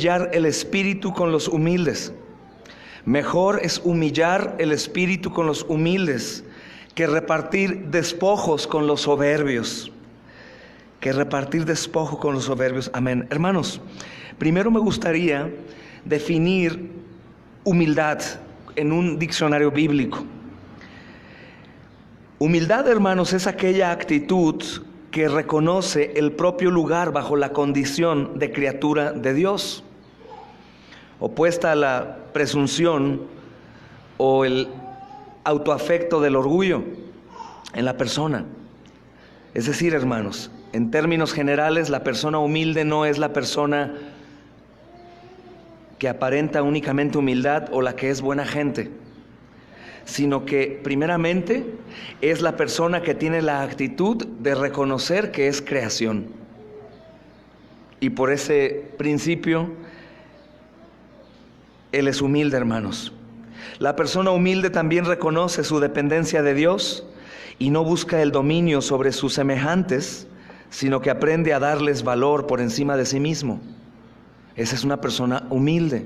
humillar el espíritu con los humildes. Mejor es humillar el espíritu con los humildes que repartir despojos con los soberbios. Que repartir despojo con los soberbios. Amén. Hermanos, primero me gustaría definir humildad en un diccionario bíblico. Humildad, hermanos, es aquella actitud que reconoce el propio lugar bajo la condición de criatura de Dios, opuesta a la presunción o el autoafecto del orgullo en la persona. Es decir, hermanos, en términos generales, la persona humilde no es la persona que aparenta únicamente humildad o la que es buena gente, sino que primeramente es la persona que tiene la actitud de reconocer que es creación. Y por ese principio, él es humilde, hermanos. La persona humilde también reconoce su dependencia de Dios y no busca el dominio sobre sus semejantes, sino que aprende a darles valor por encima de sí mismo. Esa es una persona humilde.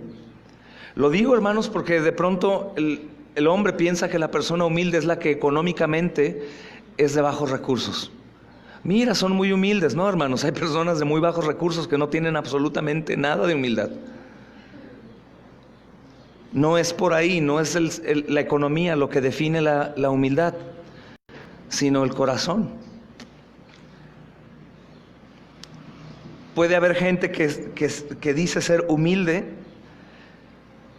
Lo digo, hermanos, porque de pronto el hombre piensa que la persona humilde es la que económicamente es de bajos recursos. Mira, son muy humildes. No, hermanos, hay personas de muy bajos recursos que no tienen absolutamente nada de humildad. No es por ahí, no es la economía lo que define la humildad, sino el corazón. Puede haber gente que dice ser humilde,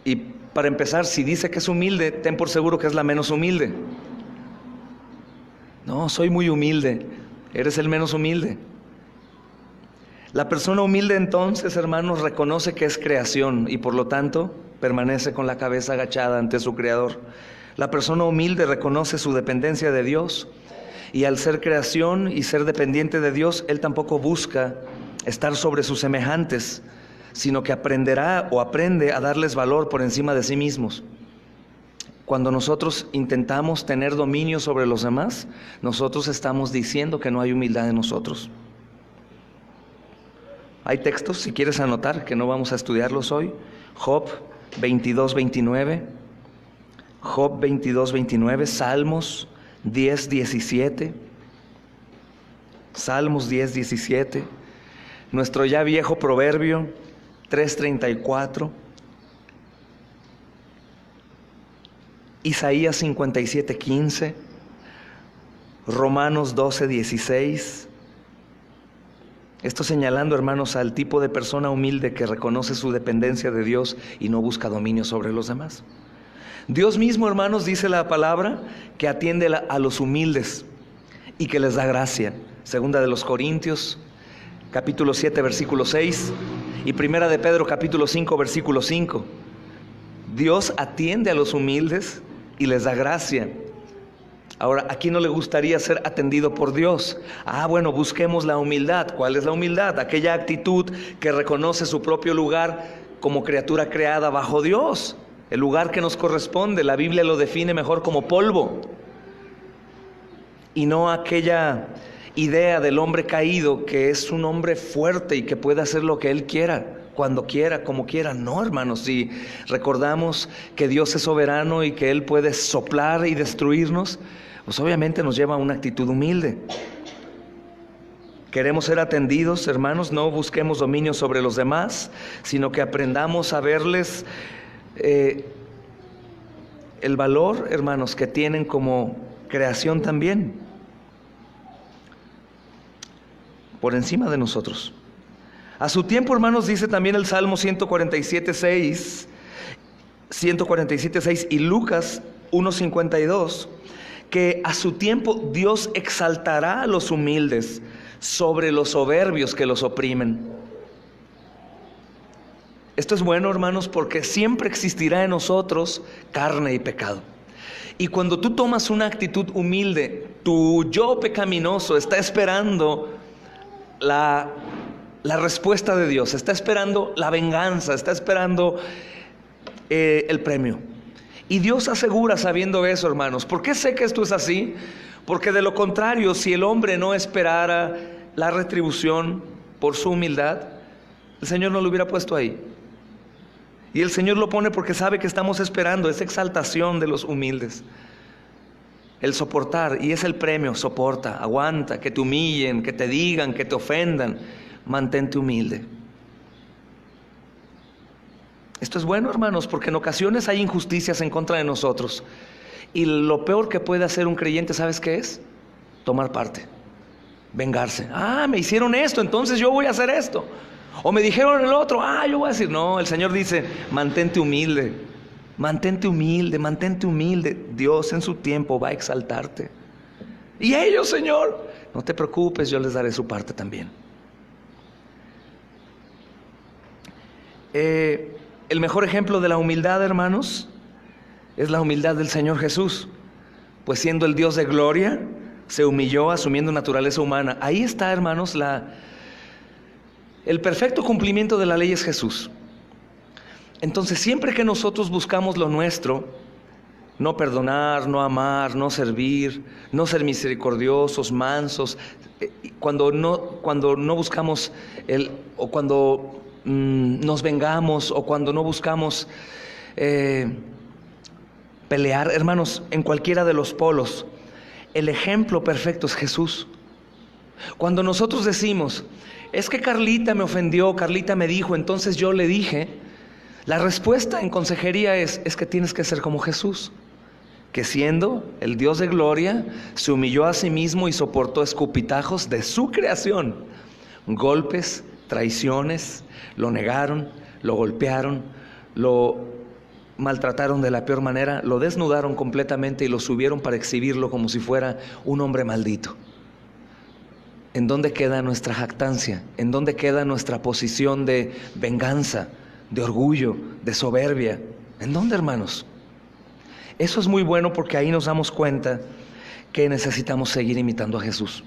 y para empezar, si dice que es humilde, ten por seguro que es la menos humilde. No, soy muy humilde. Eres el menos humilde. La persona humilde entonces, hermanos, reconoce que es creación y por lo tanto permanece con la cabeza agachada ante su Creador. La persona humilde reconoce su dependencia de Dios y al ser creación y ser dependiente de Dios, él tampoco busca estar sobre sus semejantes, sino que aprenderá o aprende a darles valor por encima de sí mismos. Cuando nosotros intentamos tener dominio sobre los demás, nosotros estamos diciendo que no hay humildad en nosotros. Hay textos, si quieres anotar, que no vamos a estudiarlos hoy. Job 22:29, Job 22:29, Salmos 10:17, Salmos 10:17, nuestro ya viejo proverbio 3:34, Isaías 57:15, Romanos 12:16. Esto señalando, hermanos, al tipo de persona humilde que reconoce su dependencia de Dios y no busca dominio sobre los demás. Dios mismo, hermanos, dice la palabra que atiende a los humildes y que les da gracia. Segunda de los Corintios, capítulo 7, versículo 6, y primera de Pedro, capítulo 5, versículo 5. Dios atiende a los humildes y les da gracia. Ahora, ¿a quién no le gustaría ser atendido por Dios? Bueno, busquemos la humildad. ¿Cuál es la humildad? Aquella actitud que reconoce su propio lugar como criatura creada bajo Dios, el lugar que nos corresponde. La Biblia lo define mejor como polvo, y no aquella idea del hombre caído que es un hombre fuerte y que puede hacer lo que él quiera, cuando quiera, como quiera. No, hermanos, si recordamos que Dios es soberano y que Él puede soplar y destruirnos, pues obviamente nos lleva a una actitud humilde. Queremos ser atendidos, hermanos, no busquemos dominio sobre los demás, sino que aprendamos a verles el valor, hermanos, que tienen como creación también, por encima de nosotros. A su tiempo, hermanos, dice también el Salmo 147:6 y Lucas 1:52, que a su tiempo Dios exaltará a los humildes sobre los soberbios que los oprimen. Esto es bueno, hermanos, porque siempre existirá en nosotros carne y pecado. Y cuando tú tomas una actitud humilde, tu yo pecaminoso está esperando la respuesta de Dios, está esperando la venganza, está esperando el premio. Y Dios asegura, sabiendo eso, hermanos. ¿Por qué sé que esto es así? Porque de lo contrario, si el hombre no esperara la retribución por su humildad, el Señor no lo hubiera puesto ahí. Y el Señor lo pone porque sabe que estamos esperando esa exaltación de los humildes. El soportar, y es el premio: soporta, aguanta, que te humillen, que te digan, que te ofendan, mantente humilde. Esto es bueno, hermanos, porque en ocasiones hay injusticias en contra de nosotros. Y lo peor que puede hacer un creyente, ¿sabes qué es? Tomar parte, vengarse. Me hicieron esto, entonces yo voy a hacer esto. O me dijeron el otro, yo voy a decir. No, el Señor dice: mantente humilde, mantente humilde, mantente humilde. Dios en su tiempo va a exaltarte. Y ellos, Señor, no te preocupes, yo les daré su parte también. El mejor ejemplo de la humildad, hermanos, es la humildad del Señor Jesús. Pues siendo el Dios de gloria, se humilló asumiendo naturaleza humana. Ahí está, hermanos, el perfecto cumplimiento de la ley es Jesús. Entonces, siempre que nosotros buscamos lo nuestro, no perdonar, no amar, no servir, no ser misericordiosos, mansos, cuando no buscamos o cuando nos vengamos, o cuando no buscamos pelear, hermanos, en cualquiera de los polos, el ejemplo perfecto es Jesús. Cuando nosotros decimos: es que Carlita me ofendió, Carlita me dijo, entonces yo le dije, la respuesta en consejería es que tienes que ser como Jesús, que siendo el Dios de gloria, se humilló a sí mismo y soportó escupitajos de su creación, golpes, traiciones, lo negaron, lo golpearon, lo maltrataron de la peor manera, lo desnudaron completamente y lo subieron para exhibirlo como si fuera un hombre maldito. ¿En dónde queda nuestra jactancia? ¿En dónde queda nuestra posición de venganza, de orgullo, de soberbia? ¿En dónde, hermanos? Eso es muy bueno, porque ahí nos damos cuenta que necesitamos seguir imitando a Jesús.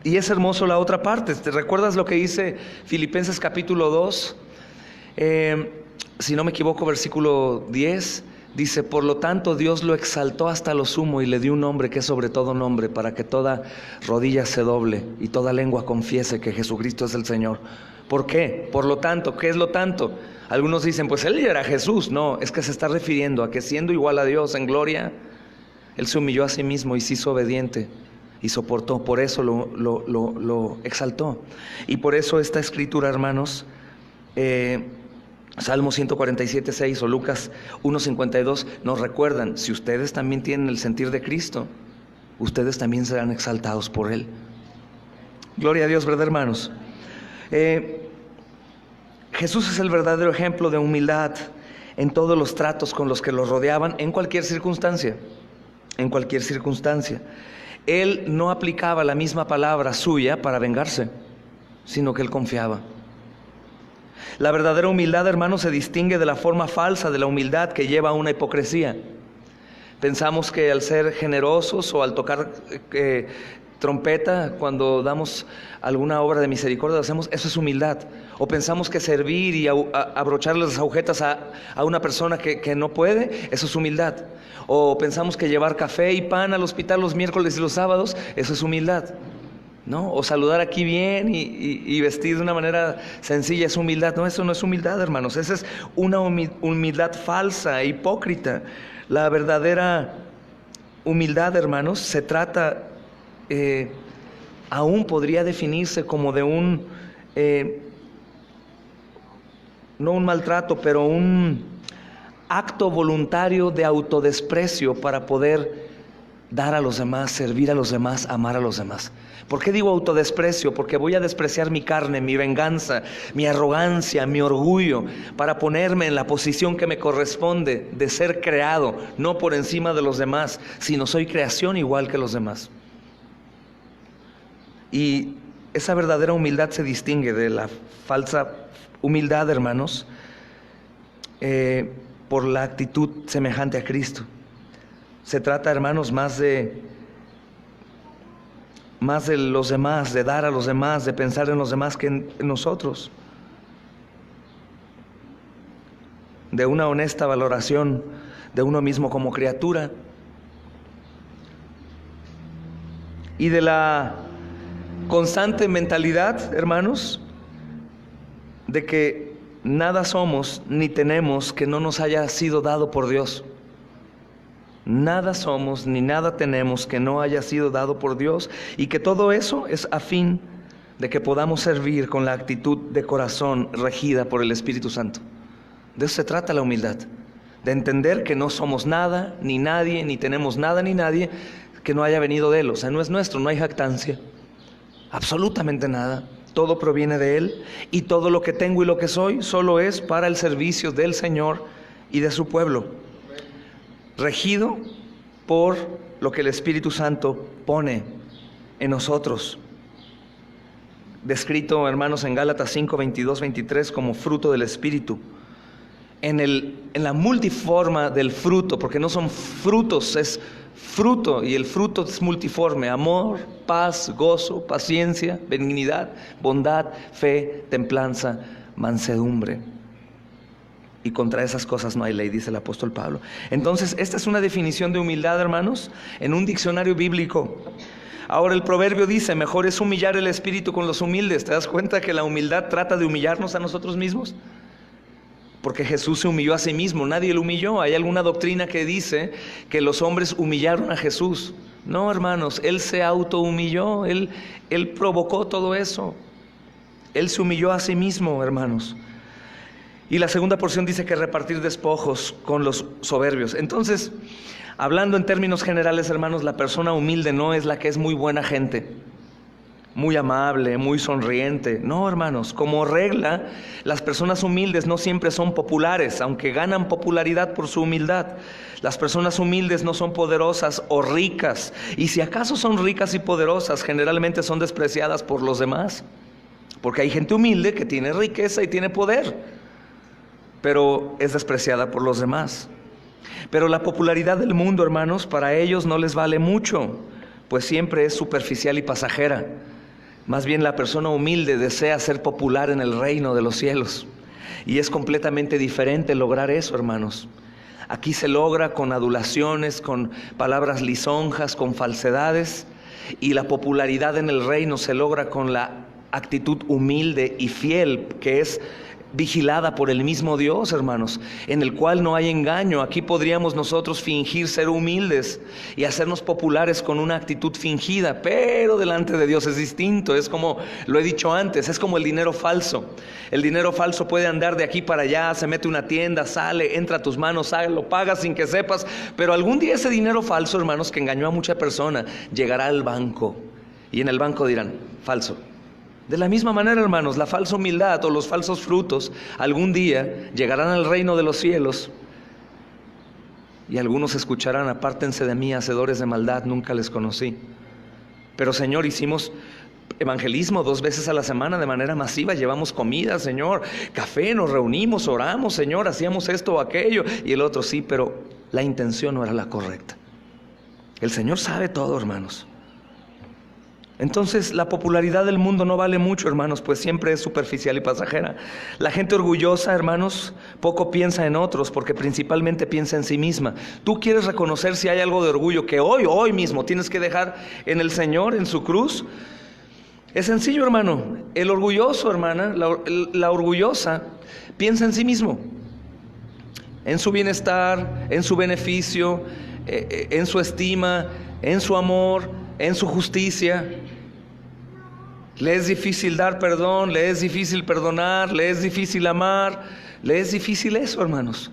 Y es hermoso la otra parte. ¿Te recuerdas lo que dice Filipenses capítulo 2? Si no me equivoco, versículo 10. Dice: por lo tanto Dios lo exaltó hasta lo sumo y le dio un nombre que es sobre todo nombre, para que toda rodilla se doble y toda lengua confiese que Jesucristo es el Señor. ¿Por qué? Por lo tanto. ¿Qué es lo tanto? Algunos dicen: pues Él ya era Jesús. No, es que se está refiriendo a que siendo igual a Dios en gloria, Él se humilló a sí mismo y se hizo obediente y soportó. Por eso lo exaltó. Y por eso esta escritura, hermanos, Salmo 147:6 o Lucas 1:52 nos recuerdan: si ustedes también tienen el sentir de Cristo, ustedes también serán exaltados por Él. Gloria a Dios, ¿verdad, hermanos? Jesús es el verdadero ejemplo de humildad en todos los tratos con los que los rodeaban, en cualquier circunstancia. En cualquier circunstancia. Él no aplicaba la misma palabra suya para vengarse, sino que Él confiaba. La verdadera humildad, hermanos, se distingue de la forma falsa de la humildad que lleva a una hipocresía. Pensamos que al ser generosos o al tocar trompeta cuando damos alguna obra de misericordia, hacemos, eso es humildad. O pensamos que servir y abrocharle las agujetas a una persona que no puede, eso es humildad. O pensamos que llevar café y pan al hospital los miércoles y los sábados, eso es humildad, ¿no? O saludar aquí bien y vestir de una manera sencilla es humildad. No, eso no es humildad, hermanos. Esa es una humildad falsa, hipócrita. La verdadera humildad, hermanos, se trata, aún podría definirse como de no un maltrato, pero un acto voluntario de autodesprecio para poder dar a los demás, servir a los demás, amar a los demás. ¿Por qué digo autodesprecio? Porque voy a despreciar mi carne, mi venganza, mi arrogancia, mi orgullo, para ponerme en la posición que me corresponde de ser creado, no por encima de los demás, sino soy creación igual que los demás. Y esa verdadera humildad se distingue de la falsa humildad, hermanos, por la actitud semejante a Cristo. Se trata, hermanos, más de los demás, de dar a los demás, de pensar en los demás que en nosotros. De una honesta valoración de uno mismo como criatura. Y de la constante mentalidad, hermanos, de que nada somos ni tenemos que no nos haya sido dado por Dios. Nada somos ni nada tenemos que no haya sido dado por Dios, y que todo eso es a fin de que podamos servir con la actitud de corazón regida por el Espíritu Santo. De eso se trata la humildad, de entender que no somos nada, ni nadie, ni tenemos nada ni nadie que no haya venido de Él. O sea, no es nuestro, no hay jactancia, absolutamente nada. Todo proviene de Él, y todo lo que tengo y lo que soy solo es para el servicio del Señor y de su pueblo, regido por lo que el Espíritu Santo pone en nosotros. Descrito, hermanos, en Gálatas 5, 22, 23 como fruto del Espíritu. En la multiforma del fruto, porque no son frutos, es fruto, y el fruto es multiforme: amor, paz, gozo, paciencia, benignidad, bondad, fe, templanza, mansedumbre. Y contra esas cosas no hay ley, dice el apóstol Pablo. Entonces, esta es una definición de humildad, hermanos, en un diccionario bíblico. Ahora, el proverbio dice: mejor es humillar el espíritu con los humildes. ¿Te das cuenta que la humildad trata de humillarnos a nosotros mismos? Porque Jesús se humilló a sí mismo, nadie lo humilló. Hay alguna doctrina que dice que los hombres humillaron a Jesús. No, hermanos, Él se autohumilló, Él provocó todo eso. Él se humilló a sí mismo, hermanos. Y la segunda porción dice que repartir despojos con los soberbios. Entonces, hablando en términos generales, hermanos, la persona humilde no es la que es muy buena gente, muy amable, muy sonriente. No, hermanos, como regla, las personas humildes no siempre son populares, aunque ganan popularidad por su humildad. Las personas humildes no son poderosas o ricas, y si acaso son ricas y poderosas, generalmente son despreciadas por los demás, porque hay gente humilde que tiene riqueza y tiene poder, pero es despreciada por los demás. Pero la popularidad del mundo, hermanos, para ellos no les vale mucho, pues siempre es superficial y pasajera. Más bien, la persona humilde desea ser popular en el reino de los cielos, y es completamente diferente lograr eso, hermanos. Aquí se logra con adulaciones, con palabras lisonjas, con falsedades, y la popularidad en el reino se logra con la actitud humilde y fiel, que es vigilada por el mismo Dios, hermanos, en el cual no hay engaño. Aquí podríamos nosotros fingir ser humildes y hacernos populares con una actitud fingida, pero delante de Dios es distinto. Es como lo he dicho antes, es como el dinero falso. El dinero falso puede andar de aquí para allá, se mete a una tienda, sale, entra a tus manos, sale, lo pagas sin que sepas, pero algún día ese dinero falso, hermanos, que engañó a mucha persona, llegará al banco, y en el banco dirán: falso. De la misma manera, hermanos, la falsa humildad o los falsos frutos algún día llegarán al reino de los cielos, y algunos escucharán: apártense de mí, hacedores de maldad, nunca les conocí. Pero, Señor, hicimos evangelismo 2 veces a la semana de manera masiva, llevamos comida, Señor, café, nos reunimos, oramos, Señor, hacíamos esto o aquello. Y el otro: sí, pero la intención no era la correcta. El Señor sabe todo, hermanos. Entonces, la popularidad del mundo no vale mucho, hermanos, pues siempre es superficial y pasajera. La gente orgullosa, hermanos, poco piensa en otros, porque principalmente piensa en sí misma. Tú quieres reconocer si hay algo de orgullo que hoy mismo tienes que dejar en el Señor, en su cruz. Es sencillo, hermano. El orgulloso, hermana, la orgullosa, piensa en sí mismo, en su bienestar, en su beneficio, en su estima, en su amor, en su justicia. Le es difícil dar perdón, le es difícil perdonar, le es difícil amar, le es difícil eso, hermanos.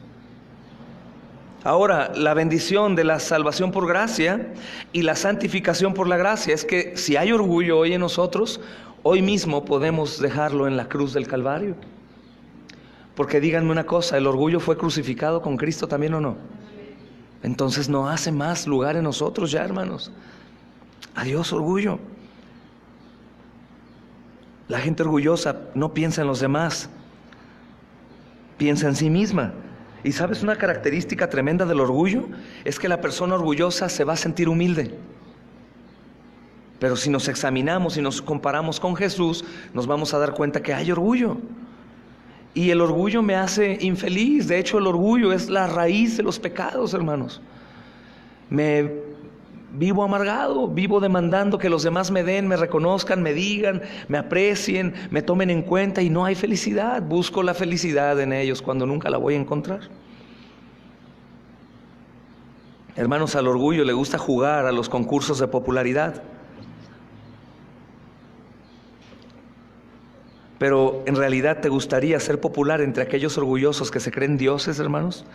Ahora, la bendición de la salvación por gracia y la santificación por la gracia es que si hay orgullo hoy en nosotros, hoy mismo podemos dejarlo en la cruz del Calvario. Porque díganme una cosa, ¿el orgullo fue crucificado con Cristo también o no? Entonces no hace más lugar en nosotros ya, hermanos. Adiós, orgullo. La gente orgullosa no piensa en los demás, piensa en sí misma. ¿Y sabes una característica tremenda del orgullo? Es que la persona orgullosa se va a sentir humilde. Pero si nos examinamos y nos comparamos con Jesús, nos vamos a dar cuenta que hay orgullo. Y el orgullo me hace infeliz. De hecho, el orgullo es la raíz de los pecados, hermanos. Me vivo amargado, vivo demandando que los demás me den, me reconozcan, me digan, me aprecien, me tomen en cuenta, y no hay felicidad. Busco la felicidad en ellos cuando nunca la voy a encontrar. Hermanos, al orgullo le gusta jugar a los concursos de popularidad. Pero en realidad, ¿te gustaría ser popular entre aquellos orgullosos que se creen dioses, hermanos?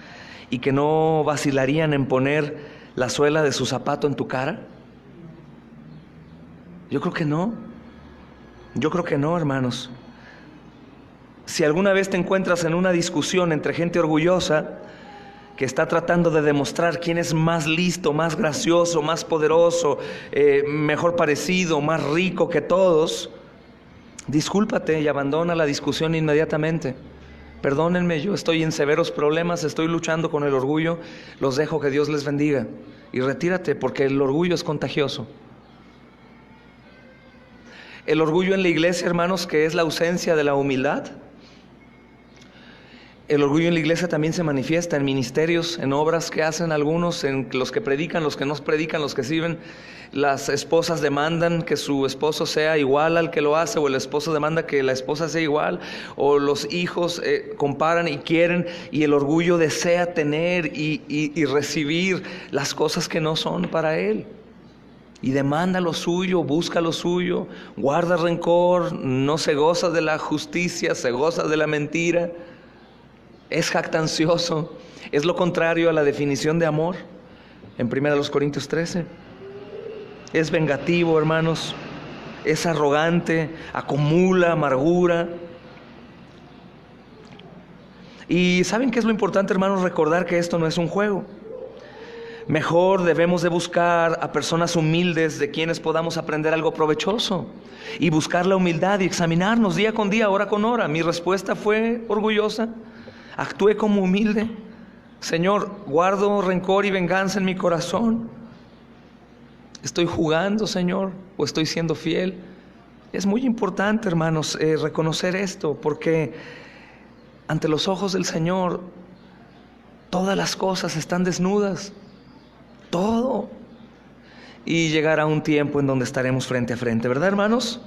Y que no vacilarían en poner la suela de su zapato en tu cara. Yo creo que no. Yo creo que no, hermanos. Si alguna vez te encuentras en una discusión entre gente orgullosa que está tratando de demostrar quién es más listo, más gracioso, más poderoso, mejor parecido, más rico que todos, discúlpate y abandona la discusión inmediatamente. Perdónenme, yo estoy en severos problemas, estoy luchando con el orgullo, los dejo, que Dios les bendiga. Y retírate, porque el orgullo es contagioso. El orgullo en la iglesia, hermanos, que es la ausencia de la humildad. El orgullo en la iglesia también se manifiesta en ministerios, en obras que hacen algunos, en los que predican, los que no predican, los que sirven. Las esposas demandan que su esposo sea igual al que lo hace, o el esposo demanda que la esposa sea igual, o los hijos comparan y quieren, y el orgullo desea tener y recibir las cosas que no son para él. Y demanda lo suyo, busca lo suyo, guarda rencor, no se goza de la justicia, se goza de la mentira. Es jactancioso, es lo contrario a la definición de amor en 1 Corintios 13. Es vengativo, hermanos, es arrogante, acumula amargura. Y ¿saben qué es lo importante, hermanos? Recordar que esto no es un juego. Mejor debemos de buscar a personas humildes de quienes podamos aprender algo provechoso, y buscar la humildad y examinarnos día con día, hora con hora. Mi respuesta fue orgullosa. Actué como humilde. Señor, guardo rencor y venganza en mi corazón. ¿Estoy jugando, Señor, o estoy siendo fiel? Es muy importante, hermanos, reconocer esto, porque ante los ojos del Señor todas las cosas están desnudas, todo. Y llegará un tiempo en donde estaremos frente a frente, ¿verdad, hermanos?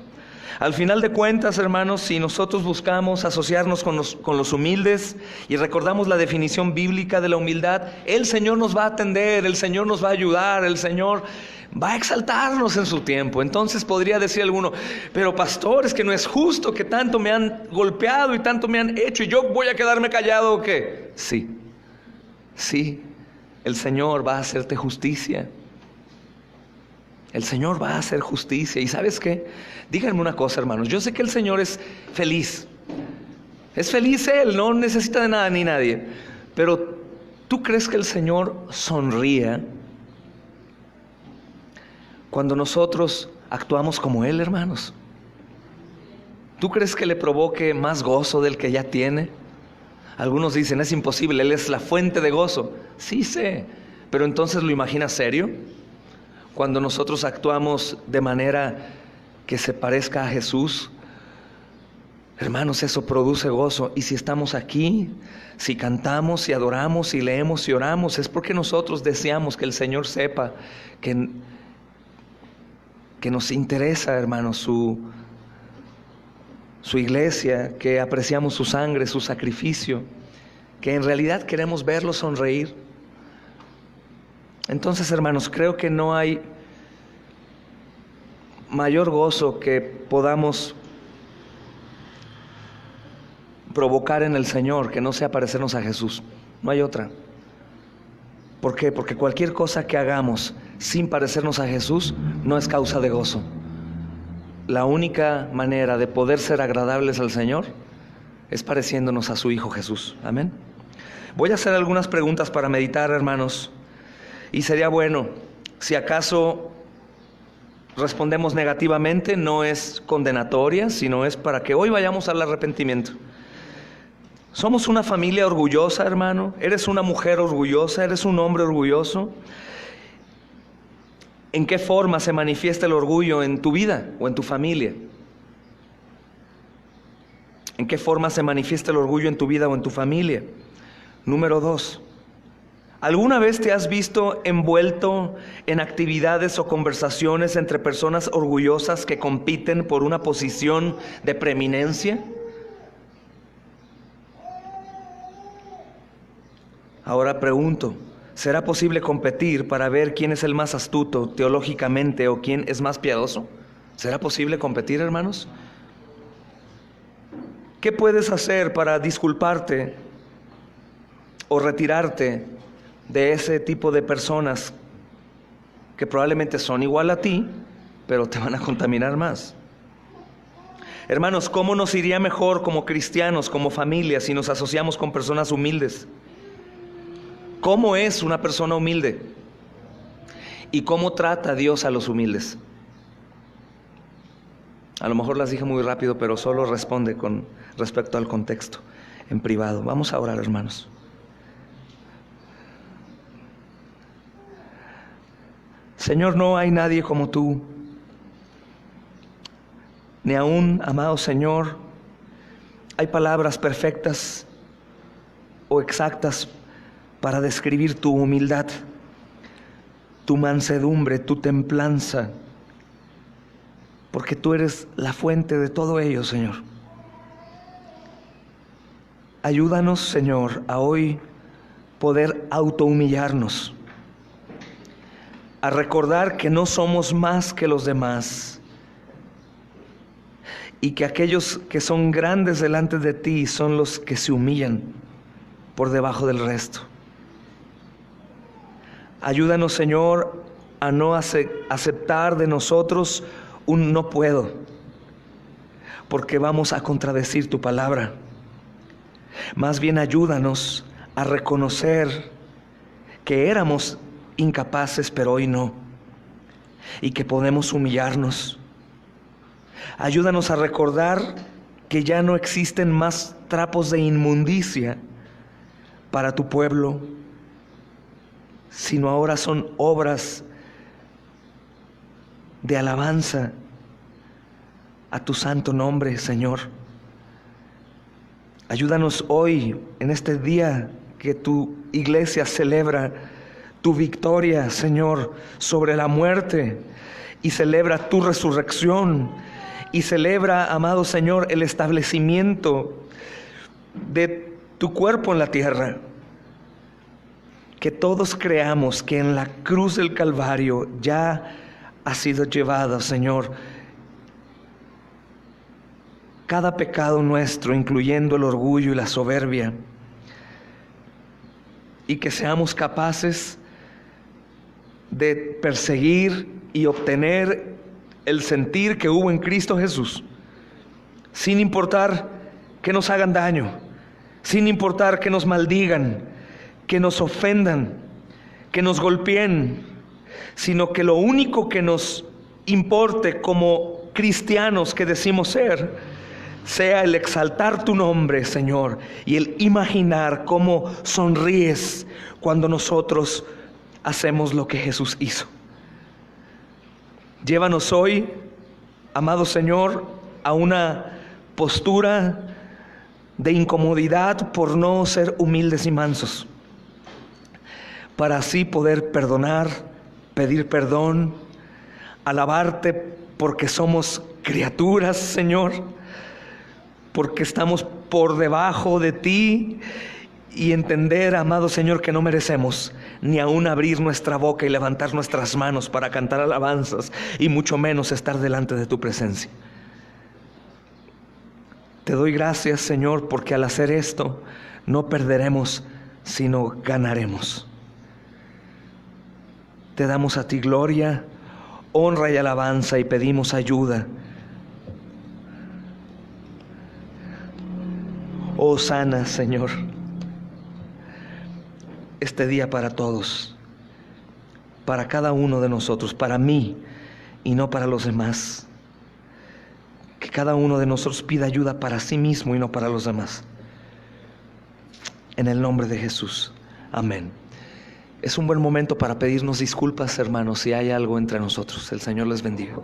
Al final de cuentas, hermanos, si nosotros buscamos asociarnos con los humildes y recordamos la definición bíblica de la humildad, el Señor nos va a atender, el Señor nos va a ayudar, el Señor va a exaltarnos en su tiempo. Entonces podría decir alguno: pero pastor, es que no es justo, que tanto me han golpeado y tanto me han hecho, y yo voy a quedarme callado, ¿o qué? Sí, el Señor va a hacerte justicia. El Señor va a hacer justicia. ¿Y sabes qué? Díganme una cosa, hermanos. Yo sé que el Señor es feliz. Es feliz Él, no necesita de nada ni nadie. Pero ¿tú crees que el Señor sonría cuando nosotros actuamos como Él, hermanos? ¿Tú crees que le provoque más gozo del que ya tiene? Algunos dicen: es imposible, Él es la fuente de gozo. Sí sé, pero entonces, ¿lo imaginas serio? Cuando nosotros actuamos de manera que se parezca a Jesús, hermanos, eso produce gozo. Y si estamos aquí, si cantamos, si adoramos, si leemos, si oramos, es porque nosotros deseamos que el Señor sepa que nos interesa, hermanos, su iglesia, que apreciamos su sangre, su sacrificio, que en realidad queremos verlo sonreír. Entonces, hermanos, creo que no hay mayor gozo que podamos provocar en el Señor que no sea parecernos a Jesús. No hay otra. ¿Por qué? Porque cualquier cosa que hagamos sin parecernos a Jesús no es causa de gozo. La única manera de poder ser agradables al Señor es pareciéndonos a su Hijo Jesús. Amén. Voy a hacer algunas preguntas para meditar, hermanos. Y sería bueno, si acaso respondemos negativamente, no es condenatoria, sino es para que hoy vayamos al arrepentimiento. ¿Somos una familia orgullosa, hermano? ¿Eres una mujer orgullosa? ¿Eres un hombre orgulloso? ¿En qué forma se manifiesta el orgullo en tu vida o en tu familia? ¿En qué forma se manifiesta el orgullo en tu vida o en tu familia? Número 2. ¿Alguna vez te has visto envuelto en actividades o conversaciones entre personas orgullosas que compiten por una posición de preeminencia? Ahora pregunto, ¿será posible competir para ver quién es el más astuto teológicamente o quién es más piadoso? ¿Será posible competir, hermanos? ¿Qué puedes hacer para disculparte o retirarte de ese tipo de personas que probablemente son igual a ti, pero te van a contaminar más? Hermanos, ¿cómo nos iría mejor como cristianos, como familia, si nos asociamos con personas humildes? ¿Cómo es una persona humilde? ¿Y cómo trata Dios a los humildes? A lo mejor las dije muy rápido, pero solo responde con respecto al contexto, en privado. Vamos a orar, hermanos. Señor, no hay nadie como tú, ni aún, amado Señor, hay palabras perfectas o exactas para describir tu humildad, tu mansedumbre, tu templanza, porque tú eres la fuente de todo ello, Señor. Ayúdanos, Señor, a hoy poder autohumillarnos, a recordar que no somos más que los demás y que aquellos que son grandes delante de ti son los que se humillan por debajo del resto. Ayúdanos, Señor, a no aceptar de nosotros un no puedo, porque vamos a contradecir tu palabra. Más bien ayúdanos a reconocer que éramos incapaces, pero hoy no, y que podemos humillarnos. Ayúdanos a recordar que ya no existen más trapos de inmundicia para tu pueblo, sino ahora son obras de alabanza a tu santo nombre, Señor. Ayúdanos hoy, en este día que tu iglesia celebra tu victoria, Señor, sobre la muerte, y celebra tu resurrección, y celebra, amado Señor, el establecimiento de tu cuerpo en la tierra. Que todos creamos que en la cruz del Calvario ya ha sido llevado, Señor, cada pecado nuestro, incluyendo el orgullo y la soberbia, y que seamos capaces de perseguir y obtener el sentir que hubo en Cristo Jesús, sin importar que nos hagan daño, sin importar que nos maldigan, que nos ofendan, que nos golpeen, sino que lo único que nos importe como cristianos que decimos ser, sea el exaltar tu nombre, Señor, y el imaginar cómo sonríes cuando nosotros hacemos lo que Jesús hizo. Llévanos hoy, amado Señor, a una postura de incomodidad por no ser humildes y mansos, para así poder perdonar, pedir perdón, alabarte porque somos criaturas, Señor, porque estamos por debajo de ti, y entender, amado Señor, que no merecemos ni aún abrir nuestra boca y levantar nuestras manos para cantar alabanzas, y mucho menos estar delante de tu presencia. Te doy gracias, Señor, porque al hacer esto no perderemos, sino ganaremos. Te damos a ti gloria, honra y alabanza, y pedimos ayuda. Oh, sana, Señor, este día para todos, para cada uno de nosotros, para mí y no para los demás. Que cada uno de nosotros pida ayuda para sí mismo y no para los demás. En el nombre de Jesús. Amén. Es un buen momento para pedirnos disculpas, hermanos, si hay algo entre nosotros. El Señor les bendiga.